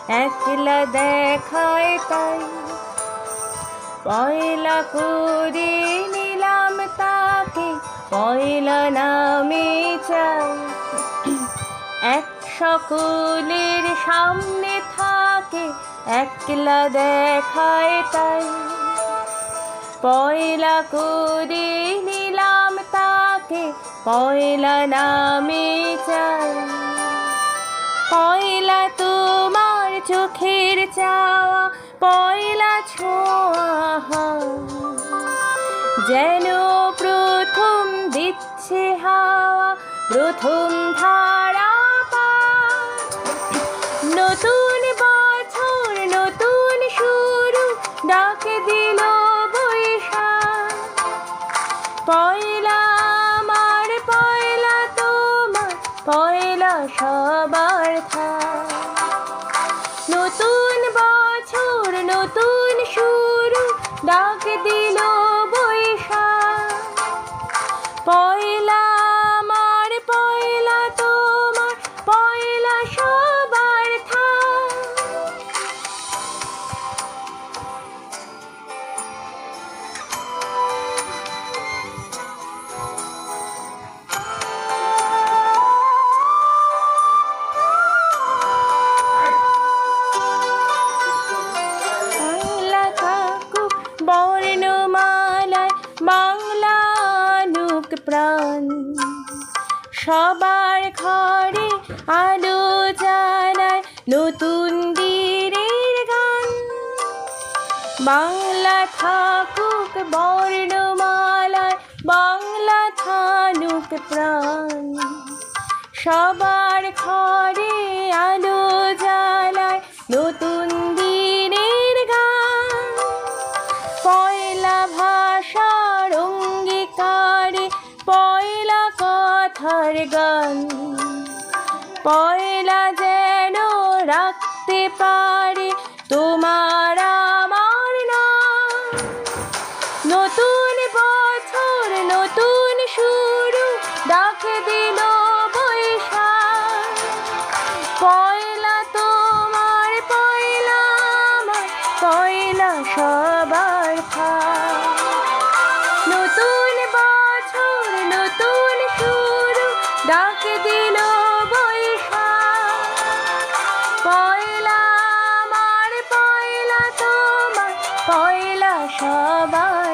একলা দেখায় তাই পয়লা করে নিলাম তাকে, পয়লা নামে চাই। এক সকলের সামনে থাকে, একলা দেখায় তাই পয়লা করে নিলাম তাকে, পয়লা নামে চাই। পয়লা তোমার চোখের চাওয়া, পয়লা ছোঁয়া যেন প্রথম দিচ্ছে হাওয়া, প্রথম ধারা পা। নতুন বছর নতুন শুরু, ডাকে দিল বৈশাখ। পয়লা আমার পয়লা তোমার, পয়লা সবার থাক। নতুন বছর নতুন শুরু, ডাকে দিল বৈশাখ। পয়লা আমার পয়লা তোমার, পয়লা সবার থাক। পয়লা থাকুক বর্ণমালায় বাংলা আনুক প্রাণ, সবার ঘরে আলো জ্বালায় নতুন দিনের গান। বাংলা থাকুক বর্ণমালায় বাংলা থানুক প্রাণ, সবার ঘরে আলো জ্বালায় নতুন দিনের গান। পয়লা ভাষার অঙ্গীকারে পয়লা কথার গান, পয়লা যেন রাখতে পারে তোমার আমার নাম। নতুন বছর নতুন শুরু, ডাকে দিল বৈশাখ। পয়লা তোমার পয়লা আমার, পয়লা সবার থাক। নতুন বছর নতুন শুরু, ডাকে দিল বৈশাখ। পয়লা আমার পয়লা তোমার, পয়লা সবার